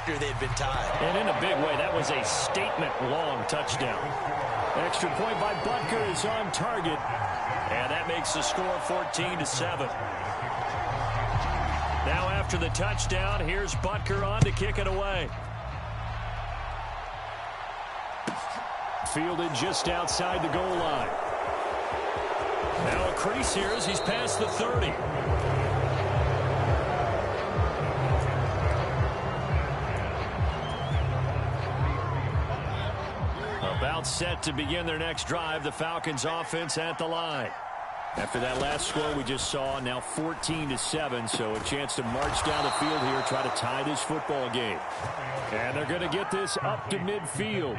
after they've been tied. And in a big way, that was a statement-long touchdown. Extra point by Butker is on target. And that makes the score 14-7. Now after the touchdown, here's Butker on to kick it away. Fielded just outside the goal line. Now a crease here as he's past the 30. About set to begin their next drive, the Falcons offense at the line. After that last score we just saw, now 14-7, so a chance to march down the field here, try to tie this football game. And they're going to get this up to midfield.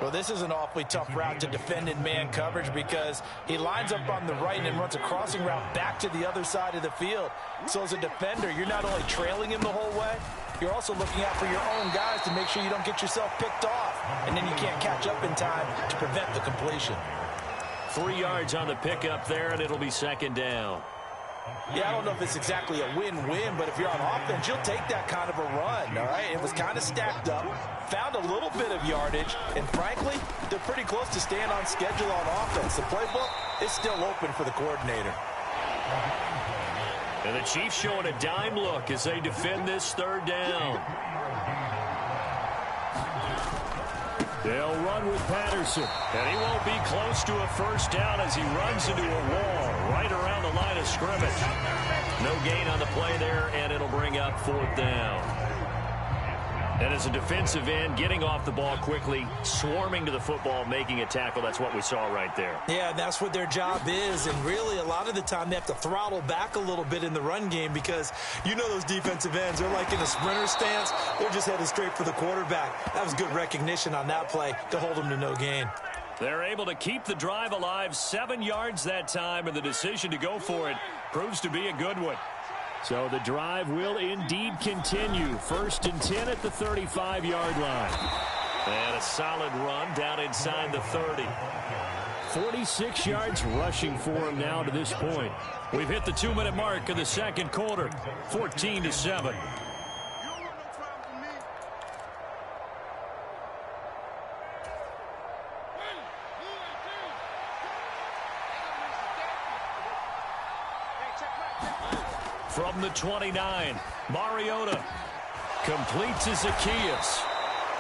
Well, this is an awfully tough route to defend in man coverage because he lines up on the right and then runs a crossing route back to the other side of the field. So as a defender, you're not only trailing him the whole way, you're also looking out for your own guys to make sure you don't get yourself picked off. And then you can't catch up in time to prevent the completion. 3 yards on the pickup there, and it'll be second down. Yeah, I don't know if it's exactly a win-win, but if you're on offense, you'll take that kind of a run, all right? It was kind of stacked up, found a little bit of yardage, and frankly, they're pretty close to staying on schedule on offense. The playbook is still open for the coordinator. And the Chiefs showing a dime look as they defend this third down. They'll run with Patterson, and he won't be close to a first down as he runs into a wall right around the line of scrimmage. No gain on the play there, and it'll bring up fourth down. And as a defensive end, getting off the ball quickly, swarming to the football, making a tackle, that's what we saw right there. Yeah, that's what their job is, and really a lot of the time they have to throttle back a little bit in the run game because you know those defensive ends, they're like in a sprinter stance. They're just headed straight for the quarterback. That was good recognition on that play to hold them to no gain. They're able to keep the drive alive, 7 yards that time, and the decision to go for it proves to be a good one. So the drive will indeed continue. 1st and 10 at the 35-yard line. And a solid run down inside the 30. 46 yards rushing for him now to this point. We've hit the 2-minute mark of the second quarter. 14-7. From the 29, Mariota completes his Zacchaeus.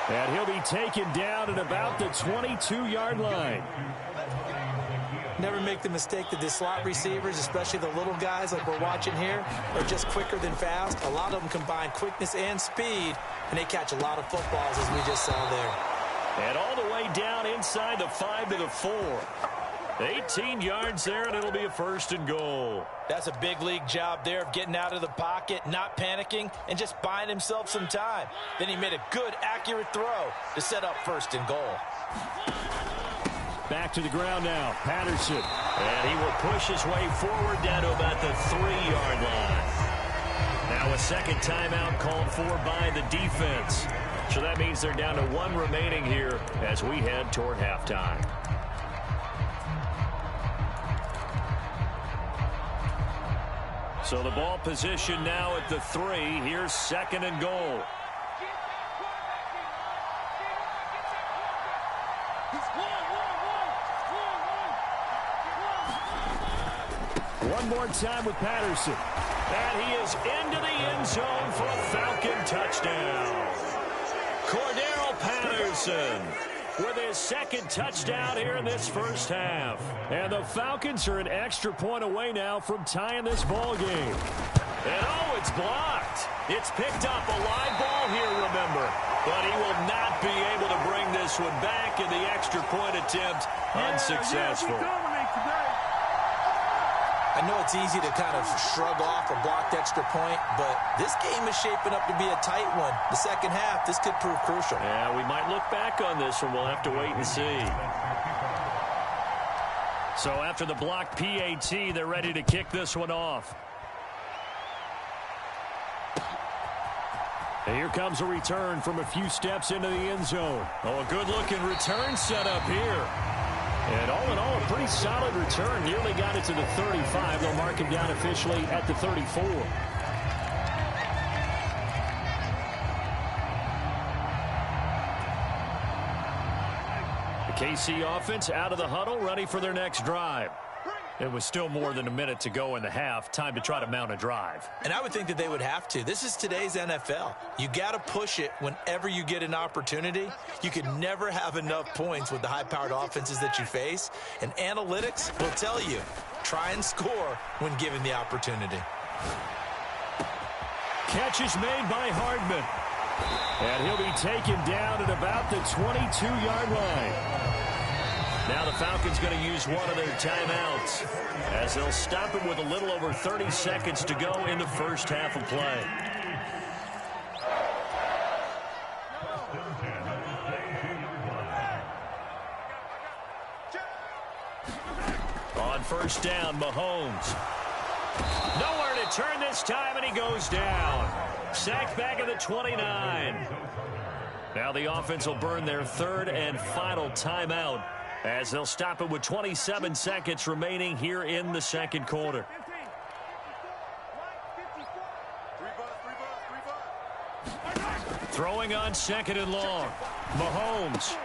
And he'll be taken down at about the 22-yard line. Never make the mistake that the slot receivers, especially the little guys like we're watching here, are just quicker than fast. A lot of them combine quickness and speed, and they catch a lot of footballs, as we just saw there. And all the way down inside the 5 to the 4. 18 yards there, and it'll be a 1st and goal. That's a big league job there of getting out of the pocket, not panicking, and just buying himself some time. Then he made a good, accurate throw to set up 1st and goal. Back to the ground now, Patterson. And he will push his way forward down to about the 3-yard line. Now a second timeout called for by the defense. So that means they're down to 1 remaining here as we head toward halftime. So the ball position now at the 3. Here's 2nd and goal. One more time with Patterson. And he is into the end zone for a Falcon touchdown. Cordero Patterson with his 2nd touchdown here in this first half. And the Falcons are an extra point away now from tying this ball game. And oh, it's blocked. It's picked up, a live ball here, remember. But he will not be able to bring this one back, in the extra point attempt unsuccessful. I know it's easy to kind of shrug off a blocked extra point, but this game is shaping up to be a tight one. The second half, this could prove crucial. Yeah, we might look back on this one. We'll have to wait and see. So after the blocked PAT, they're ready to kick this one off. And here comes a return from a few steps into the end zone. Oh, a good-looking return set up here. And all in all, a pretty solid return. Nearly got it to the 35. They'll mark him down officially at the 34. KC offense out of the huddle, ready for their next drive. It was still more than a minute to go in the half. Time to try to mount a drive. And I would think that they would have to. This is today's NFL. You got to push it whenever you get an opportunity. You can never have enough points with the high-powered offenses that you face. And analytics will tell you, try and score when given the opportunity. Catch is made by Hardman. And he'll be taken down at about the 22-yard line. Now the Falcons going to use one of their timeouts as they'll stop him with a little over 30 seconds to go in the first half of play. On first down, Mahomes. Nowhere to turn this time, and he goes down. Sacked back at the 29. Now the offense will burn their third and final timeout, as they'll stop it with 27 seconds remaining here in the second quarter. Throwing on second and long. Mahomes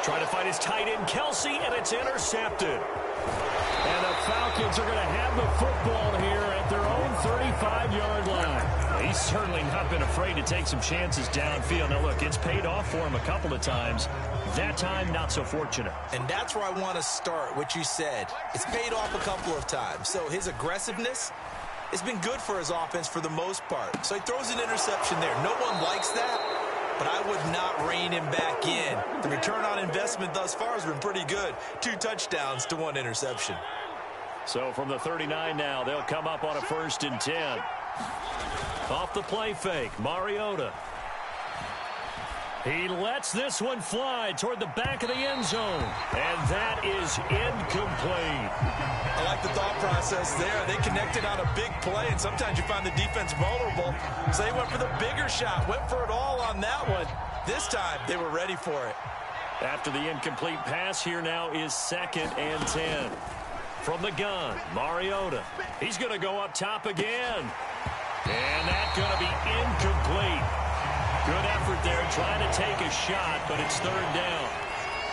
trying to find his tight end, Kelsey, and it's intercepted. And the Falcons are going to have the football here at their own 35-yard line. He's certainly not been afraid to take some chances downfield. Now, look, it's paid off for him a couple of times. That time, not so fortunate. And that's where I want to start, what you said. It's paid off a couple of times. So his aggressiveness has been good for his offense for the most part. So he throws an interception there. No one likes that, but I would not rein him back in. The return on investment thus far has been pretty good. 2 touchdowns to 1 interception. So from the 39 now, they'll come up on a 1st and 10. Off the play fake, Mariota. He lets this one fly toward the back of the end zone. And that is incomplete. I like the thought process there. They connected on a big play, and sometimes you find the defense vulnerable. So they went for the bigger shot, went for it all on that one. This time, they were ready for it. After the incomplete pass, here now is 2nd and 10. From the gun, Mariota. He's going to go up top again. And that's going to be incomplete. Good effort there, trying to take a shot, but it's 3rd down.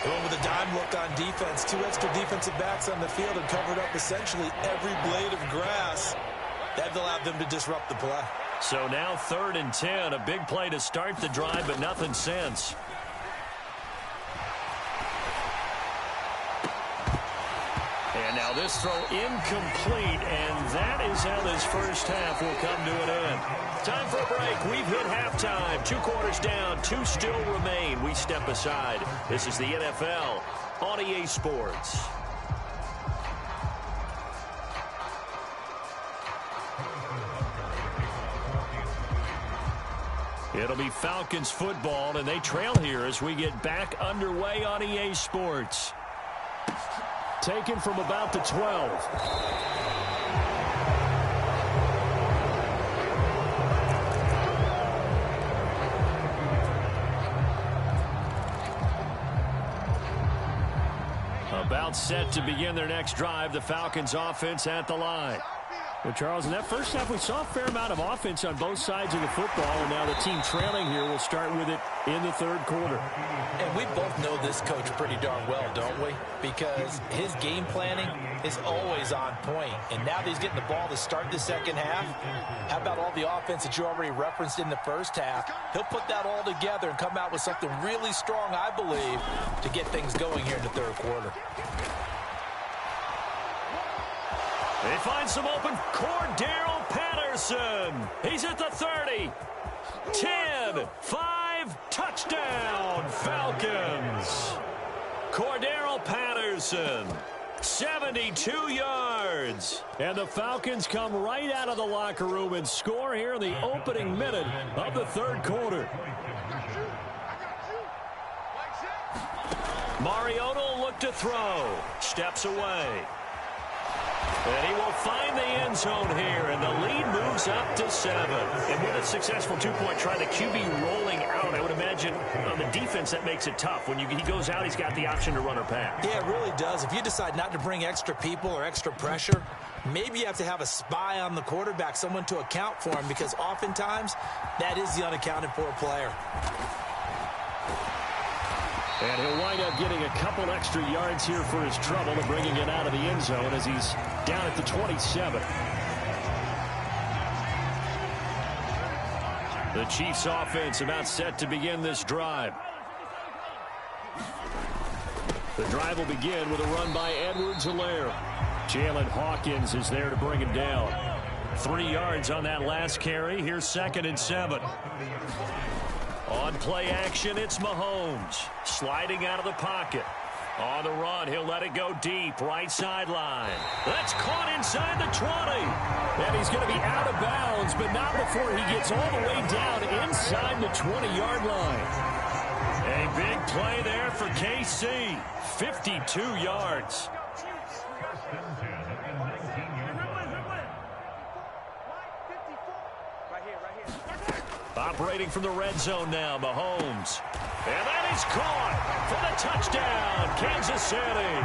They went with a dime look on defense. 2 extra defensive backs on the field and covered up essentially every blade of grass. That allowed them to disrupt the play. So now 3rd and 10, a big play to start the drive, but nothing since. And now this throw incomplete, and that is how this first half will come to an end. Time for a break. We've hit halftime. 2 quarters down, 2 still remain. We step aside. This is the NFL on EA Sports. It'll be Falcons football, and they trail here as we get back underway on EA Sports. Taken from about the 12. About set to begin their next drive, the Falcons offense at the line. Well, Charles, in that first half, we saw a fair amount of offense on both sides of the football, and now the team trailing here will start with it in the 3rd quarter. And we both know this coach pretty darn well, don't we? Because his game planning is always on point. And now that he's getting the ball to start the second half, how about all the offense that you already referenced in the first half? He'll put that all together and come out with something really strong, I believe, to get things going here in the 3rd quarter. They find some open. Cordero Patterson. He's at the 30. 10, 5, touchdown, Falcons. Cordero Patterson, 72 yards. And the Falcons come right out of the locker room and score here in the opening minute of the 3rd quarter. Mariota will look to throw. Steps away. And he will find the end zone here, and the lead moves up to 7. And with a successful 2-point try, the QB rolling out, I would imagine on the defense that makes it tough. When he goes out, he's got the option to run or pass. Yeah, it really does. If you decide not to bring extra people or extra pressure, maybe you have to have a spy on the quarterback, someone to account for him, because oftentimes that is the unaccounted for player. And he'll wind up getting a couple extra yards here for his trouble and bringing it out of the end zone as he's down at the 27. The Chiefs offense about set to begin this drive. The drive will begin with a run by Edwards-Helaire. Jalen Hawkins is there to bring him down. 3 yards on that last carry. Here's 2nd and 7. On play action, it's Mahomes. Sliding out of the pocket. On the run, he'll let it go deep. Right sideline. That's caught inside the 20. And he's going to be out of bounds, but not before he gets all the way down inside the 20-yard line. A big play there for KC. 52 yards. Operating from the red zone now, Mahomes. And that is caught for the touchdown, Kansas City.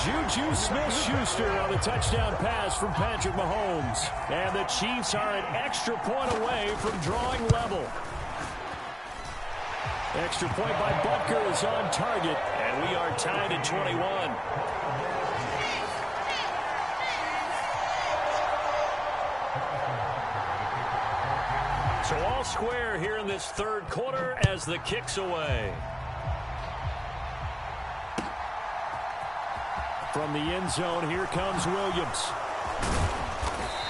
Juju Smith-Schuster on the touchdown pass from Patrick Mahomes. And the Chiefs are an extra point away from drawing level. Extra point by Butker is on target. And we are tied at 21. So all square here in this third quarter as the kick's away. From the end zone, here comes Williams.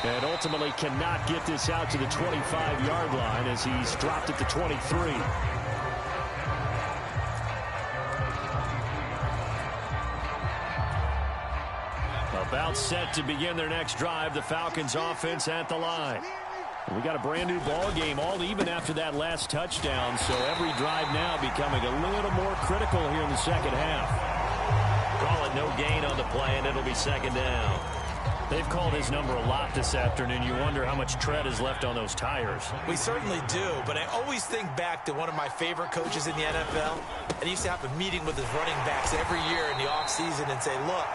And ultimately cannot get this out to the 25-yard line as he's dropped at the 23. About set to begin their next drive, the Falcons offense at the line. We got a brand new ball game, all even after that last touchdown, so every drive now becoming a little more critical here in the second half. Call it no gain on the play, and it'll be 2nd down. They've called his number a lot this afternoon. You wonder how much tread is left on those tires. We certainly do, but I always think back to one of my favorite coaches in the NFL, and he used to have a meeting with his running backs every year in the offseason and say, look,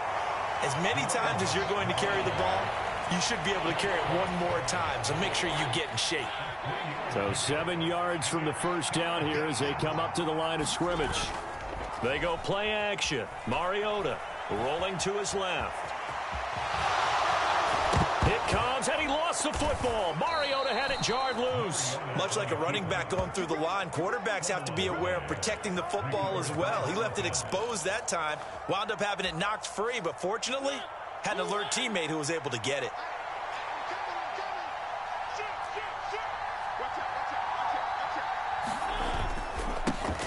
as many times as you're going to carry the ball, you should be able to carry it one more time, so make sure you get in shape. So 7 yards from the first down here as they come up to the line of scrimmage. They go play action. Mariota rolling to his left. It comes, and he lost the football. Mariota had it jarred loose. Much like a running back going through the line, quarterbacks have to be aware of protecting the football as well. He left it exposed that time, wound up having it knocked free, but fortunately, had an alert teammate who was able to get it.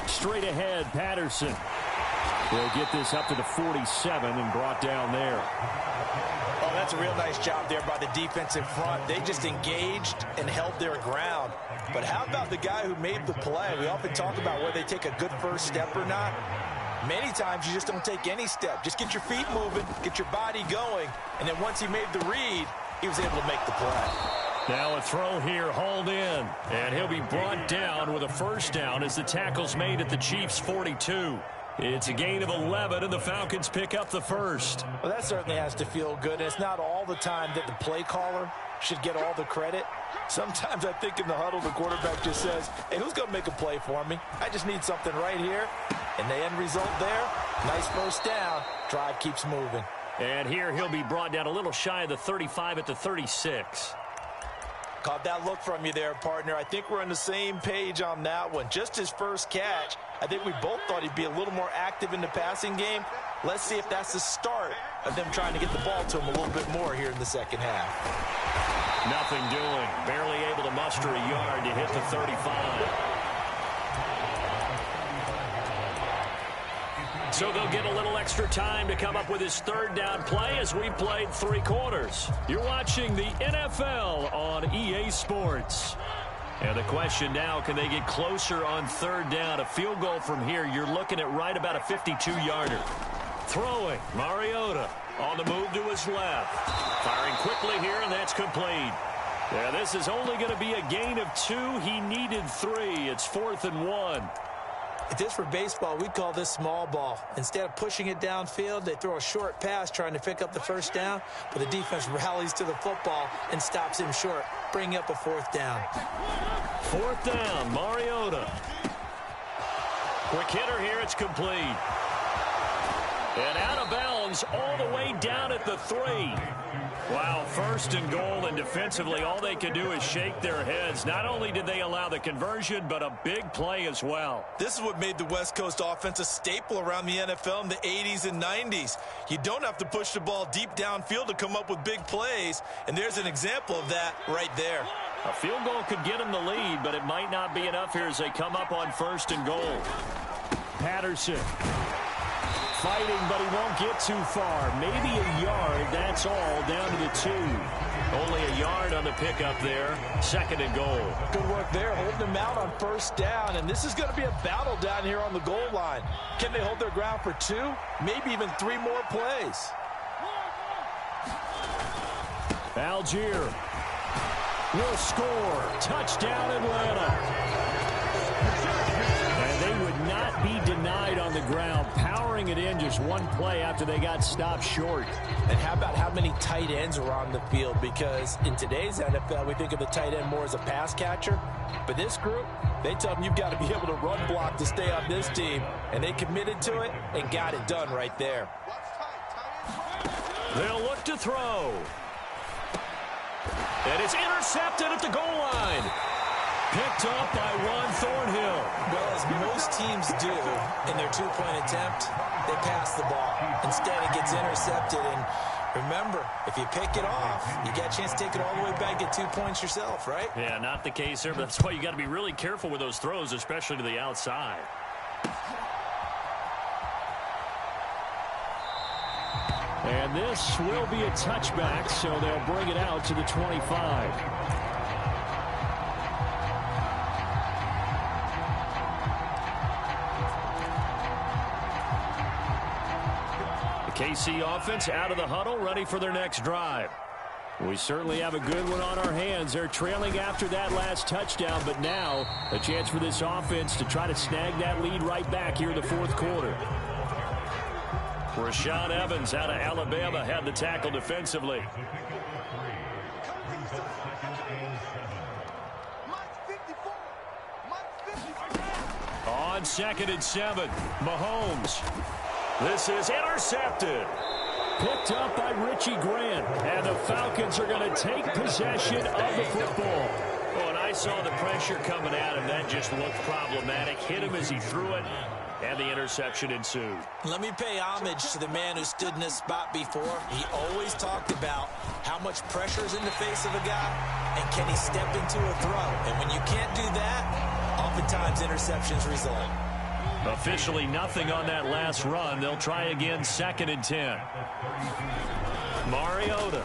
Straight ahead, Patterson. They'll get this up to the 47 and brought down there. Oh, that's a real nice job there by the defensive front. They just engaged and held their ground. But how about the guy who made the play? We often talk about whether they take a good first step or not. Many times you just don't take any step. Just get your feet moving, get your body going, and then once he made the read, he was able to make the play. Now a throw here, hauled in, and he'll be brought down with a first down as the tackle's made at the Chiefs' 42. It's a gain of 11, and the Falcons pick up the first. Well, that certainly has to feel good. And it's not all the time that the play caller should get all the credit. Sometimes I think in the huddle, the quarterback just says, hey, who's going to make a play for me? I just need something right here. And the end result there, nice first down. Drive keeps moving. And here he'll be brought down a little shy of the 35 at the 36. Caught that look from you there, partner. I think we're on the same page on that one. Just his first catch. I think we both thought he'd be a little more active in the passing game. Let's see if that's the start of them trying to get the ball to him a little bit more here in the second half. Nothing doing. Barely able to muster a yard to hit the 35. So they'll get a little extra time to come up with his third down play as we played 3 quarters. You're watching the NFL on EA Sports. And the question now, can they get closer on third down? A field goal from here, you're looking at right about a 52-yarder. Throwing, Mariota on the move to his left. Firing quickly here, and that's complete. Yeah, this is only going to be a gain of 2. He needed 3. It's 4th and 1. If this were baseball, we'd call this small ball. Instead of pushing it downfield, they throw a short pass trying to pick up the first down, but the defense rallies to the football and stops him short, bringing up a 4th down. 4th down, Mariota. Quick hitter here. It's complete. And out of bounds all the way down at the 3. Wow, first and goal, and defensively all they could do is shake their heads. Not only did they allow the conversion, but a big play as well. This is what made the West Coast offense a staple around the NFL in the 80s and 90s. You don't have to push the ball deep downfield to come up with big plays, and there's an example of that right there. A field goal could get them the lead, but it might not be enough here as they come up on first and goal. Patterson fighting, but he won't get too far. Maybe a yard, that's all, down to the 2. Only a yard on the pickup there. Second and goal. Good work there, holding them out on first down, and this is going to be a battle down here on the goal line. Can they hold their ground for 2, maybe even 3 more plays? Algier will score. Touchdown, Atlanta. And they would not be denied on the ground, powering it in just one play after they got stopped short. And how about how many tight ends are on the field? Because in today's NFL, we think of the tight end more as a pass catcher. But this group, they tell them you've got to be able to run block to stay on this team. And they committed to it and got it done right there. They'll look to throw. And it's intercepted at the goal line. Picked up by Juan Thornhill. Well, as most teams do in their 2-point attempt, they pass the ball. Instead, it gets intercepted. And remember, if you pick it off, you get a chance to take it all the way back, get 2 points yourself, right? Yeah, not the case here, but that's why you got to be really careful with those throws, especially to the outside. And this will be a touchback, so they'll bring it out to the 25. KC offense out of the huddle, ready for their next drive. We certainly have a good one on our hands. They're trailing after that last touchdown, but now a chance for this offense to try to snag that lead right back here in the fourth quarter. Rashaan Evans out of Alabama had the tackle defensively. On 2nd and 7, Mahomes. This is intercepted. Picked up by Richie Grant. And the Falcons are going to take possession of the football. Oh, and I saw the pressure coming at him. That just looked problematic. Hit him as he threw it, and the interception ensued. Let me pay homage to the man who stood in this spot before. He always talked about how much pressure is in the face of a guy, and can he step into a throw. And when you can't do that, oftentimes interceptions result. Officially nothing on that last run. They'll try again 2nd and 10. Mariota.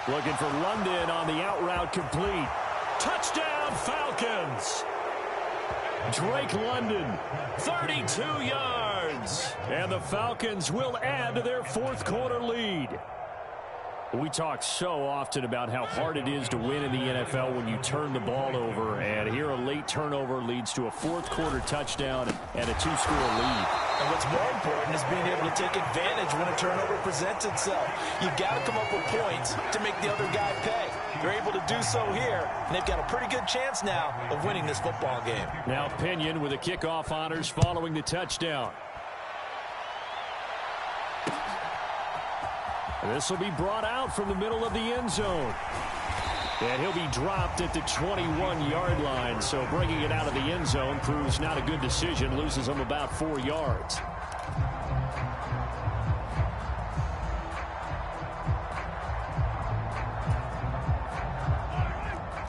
Looking for London on the out route complete. Touchdown Falcons. Drake London. 32 yards. And the Falcons will add to their fourth quarter lead. We talk so often about how hard it is to win in the NFL when you turn the ball over, and here a late turnover leads to a fourth quarter touchdown and a 2-score lead. And what's more important is being able to take advantage when a turnover presents itself. You've got to come up with points to make the other guy pay. They're able to do so here, and they've got a pretty good chance now of winning this football game. Now Pinion with the kickoff honors following the touchdown. This will be brought out from the middle of the end zone. And he'll be dropped at the 21-yard line. So bringing it out of the end zone proves not a good decision. Loses him about 4 yards.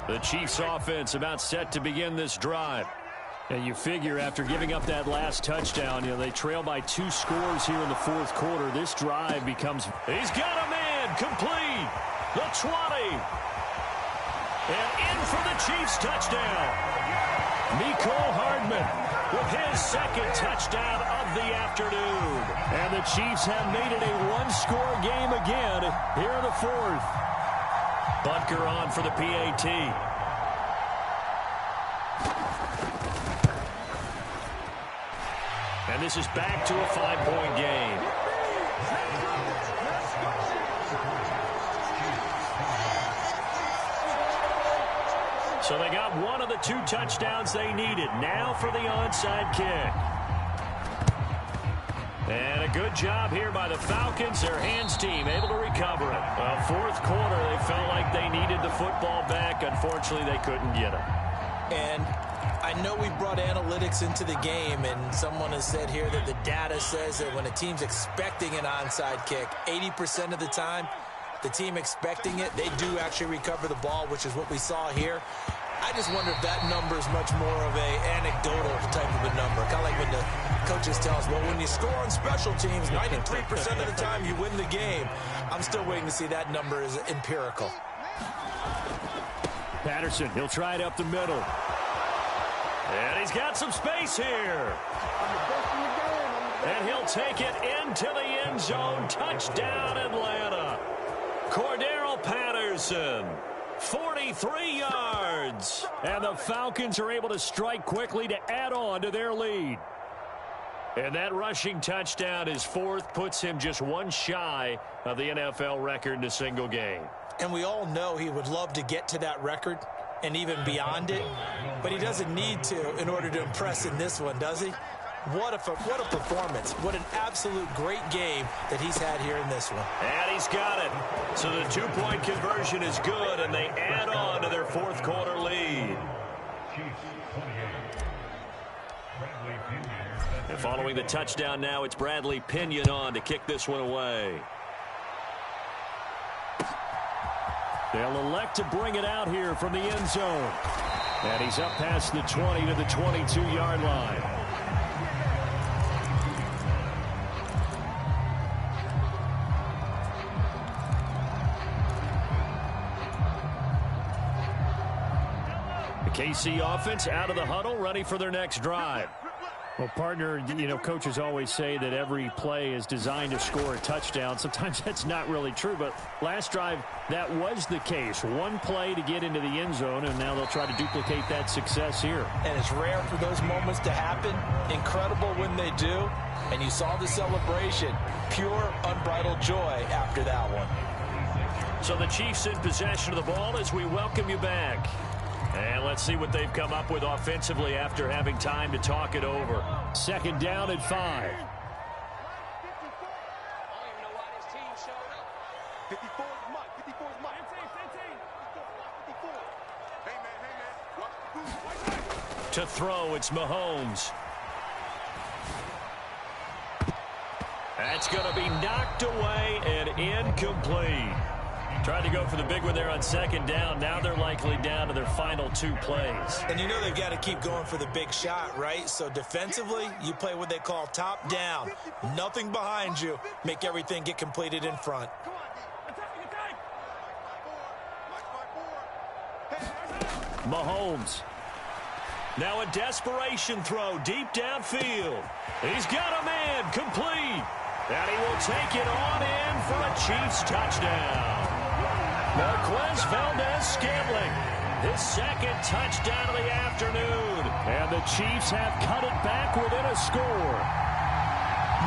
The Chiefs offense about set to begin this drive. And you figure after giving up that last touchdown, they trail by 2 scores here in the fourth quarter. This drive becomes... He's got a man complete. The 20. And in for the Chiefs touchdown. Mecole Hardman with his second touchdown of the afternoon. And the Chiefs have made it a 1-score game again here in the fourth. Butker on for the PAT. And this is back to a 5-point game. So they got one of the 2 touchdowns they needed. Now for the onside kick. And a good job here by the Falcons. Their hands team able to recover it. Well, fourth quarter, they felt like they needed the football back. Unfortunately, they couldn't get it. And I know we brought analytics into the game, and someone has said here that the data says that when a team's expecting an onside kick, 80% of the time, the team expecting it, they do actually recover the ball, which is what we saw here. I just wonder if that number is much more of a anecdotal type of a number. Kind of like when the coaches tell us, well, when you score on special teams, 93% of the time you win the game. I'm still waiting to see that number is empirical. Patterson, he'll try it up the middle. And he's got some space here. And he'll take it into the end zone. Touchdown, Atlanta. Cordarrelle Patterson, 43 yards. And the Falcons are able to strike quickly to add on to their lead. And that rushing touchdown, his 4th, puts him just 1 shy of the NFL record in a single game. And we all know he would love to get to that record and even beyond it, but he doesn't need to in order to impress in this one, does he? What a performance. What an absolute great game that he's had here in this one. And he's got it. So the 2-point conversion is good, and they add on to their 4th quarter lead. And following the touchdown now, it's Bradley Pinion on to kick this one away. They'll elect to bring it out here from the end zone. And he's up past the 20 to the 22-yard line. The KC offense out of the huddle, ready for their next drive. Well, partner, you know, coaches always say that every play is designed to score a touchdown. Sometimes that's not really true, but last drive, that was the case. 1 play to get into the end zone, and now they'll try to duplicate that success here. And it's rare for those moments to happen. Incredible when they do. And you saw the celebration. Pure, unbridled joy after that one. So the Chiefs in possession of the ball as we welcome you back. And let's see what they've come up with offensively after having time to talk it over. 2nd down at 5. To throw, it's Mahomes. That's going to be knocked away and incomplete. Tried to go for the big one there on 2nd down. Now they're likely down to their final 2 plays. And you know they've got to keep going for the big shot, right? So defensively, you play what they call top down. Nothing behind you. Make everything get completed in front. Mahomes. Now a desperation throw deep downfield. He's got a man complete. And he will take it on in for a Chiefs touchdown. Marquez Valdez-Scantling, his 2nd touchdown of the afternoon. And the Chiefs have cut it back within a score.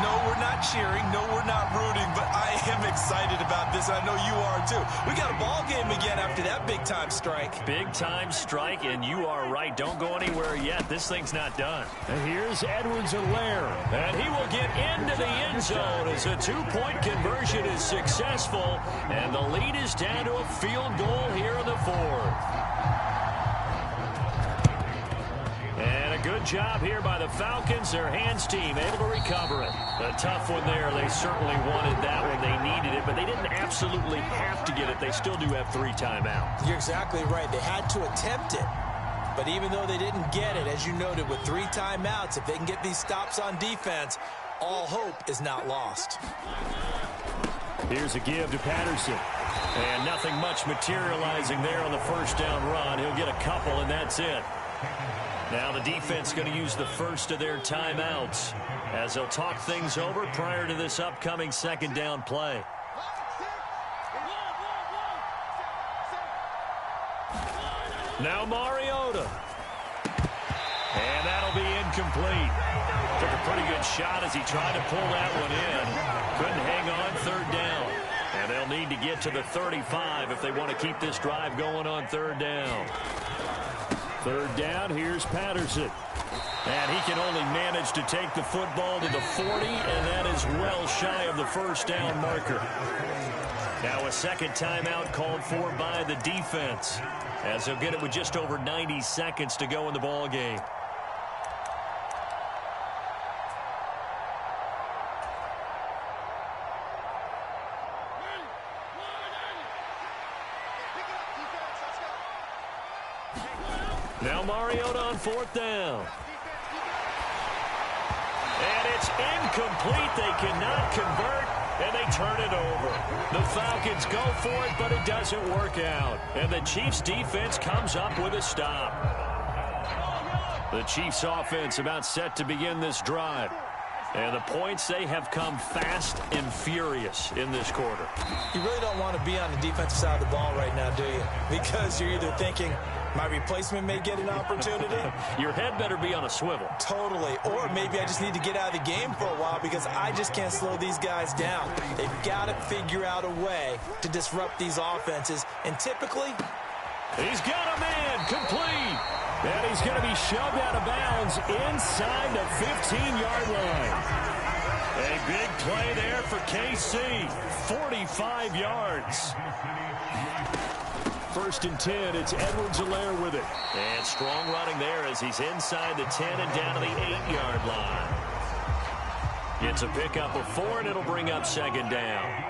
No, we're not cheering. No, we're not rooting. But I am excited about this. I know you are, too. We got a ball game again after that big-time strike. Big-time strike, and you are right. Don't go anywhere yet. This thing's not done. And here's Edwards-Helaire. And he will get into the end zone as a 2-point conversion is successful. And the lead is down to a field goal here in the 4th. And a good job here by the Falcons. Their hands team able to recover it. A tough one there. They certainly wanted that one. They needed it, but they didn't absolutely have to get it. They still do have 3 timeouts. You're exactly right. They had to attempt it. But even though they didn't get it, as you noted, with 3 timeouts, if they can get these stops on defense, all hope is not lost. Here's a give to Patterson. And nothing much materializing there on the 1st down run. He'll get a couple, and that's it. Now the defense going to use the first of their timeouts as they'll talk things over prior to this upcoming 2nd down play. Now Mariota. And that'll be incomplete. Took a pretty good shot as he tried to pull that one in. Couldn't hang on 3rd down. And they'll need to get to the 35 if they want to keep this drive going on 3rd down. Third down, here's Patterson. And he can only manage to take the football to the 40, and that is well shy of the first down marker. Now a second timeout called for by the defense, as they'll get it with just over 90 seconds to go in the ball game. Now Mariota on fourth down. And it's incomplete. They cannot convert, and they turn it over. The Falcons go for it, but it doesn't work out. And the Chiefs' defense comes up with a stop. The Chiefs' offense about set to begin this drive. And the points, they have come fast and furious in this quarter. You really don't want to be on the defensive side of the ball right now, do you? Because you're either thinking, my replacement may get an opportunity. Your head better be on a swivel. Totally. Or maybe I just need to get out of the game for a while because I just can't slow these guys down. They've got to figure out a way to disrupt these offenses. And typically, he's got a man complete. And he's going to be shoved out of bounds inside the 15-yard line. A big play there for KC. 45 yards. First and 10, it's Edwards-Helaire with it. And strong running there as he's inside the 10 and down to the 8-yard line. Gets a pickup of 4, and it'll bring up second down.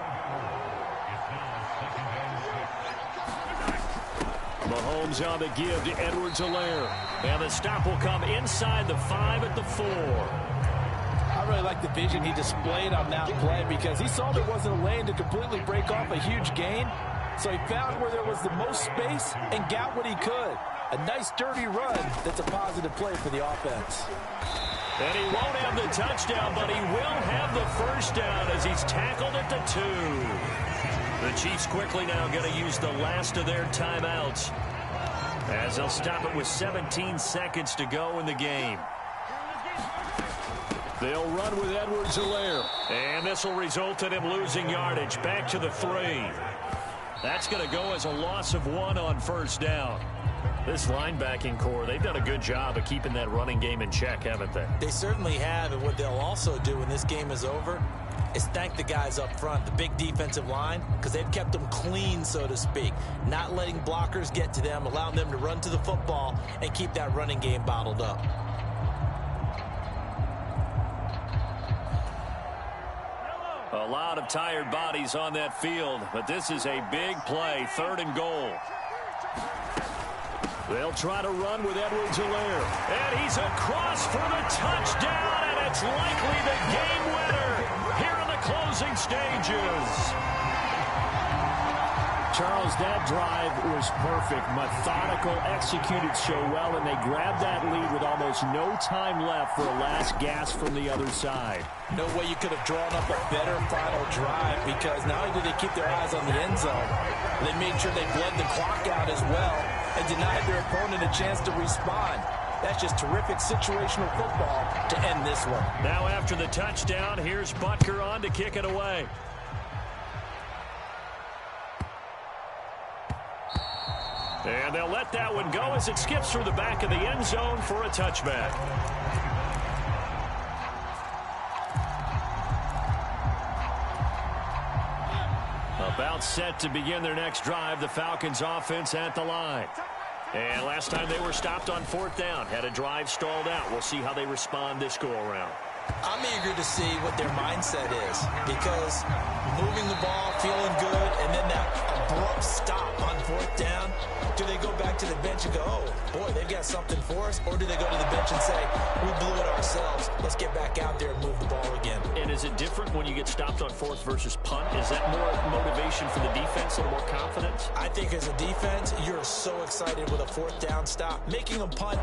Mahomes on the give to Edwards-Helaire. And the stop will come inside the 5 at the 4. I really like the vision he displayed on that play because he saw there wasn't a lane to completely break off a huge gain. So he found where there was the most space and got what he could. A nice, dirty run that's a positive play for the offense. And he won't have the touchdown, but he will have the first down as he's tackled at the 2. The Chiefs quickly now going to use the last of their timeouts as they'll stop it with 17 seconds to go in the game. They'll run with Edwards-Helaire. And this will result in him losing yardage back to the 3. That's going to go as a loss of 1 on first down. This linebacking core, they've done a good job of keeping that running game in check, haven't they? They certainly have, and what they'll also do when this game is over is thank the guys up front, the big defensive line, because they've kept them clean, so to speak, not letting blockers get to them, allowing them to run to the football and keep that running game bottled up. A lot of tired bodies on that field, but this is a big play, 3rd and goal. They'll try to run with Edwards-Helaire. And he's across for the touchdown, and it's likely the game winner here in the closing stages. Charles, that drive was perfect, methodical, executed so well, and they grabbed that lead with almost no time left for a last gasp from the other side. No way you could have drawn up a better final drive because not only did they keep their eyes on the end zone, they made sure they bled the clock out as well and denied their opponent a chance to respond. That's just terrific situational football to end this one. Now after the touchdown, here's Butker on to kick it away. And they'll let that one go as it skips through the back of the end zone for a touchback. About set to begin their next drive, the Falcons offense at the line. And last time they were stopped on 4th down, had a drive stalled out. We'll see how they respond this go-around. I'm eager to see what their mindset is because moving the ball, feeling good, and then that abrupt stop on 4th down, do they go back to the bench and go, oh, boy, they've got something for us? Or do they go to the bench and say, we blew it ourselves, let's get back out there and move the ball again? And is it different when you get stopped on 4th versus punt? Is that more motivation for the defense, a little more confidence? I think as a defense, you're so excited with a 4th down stop. Making them punt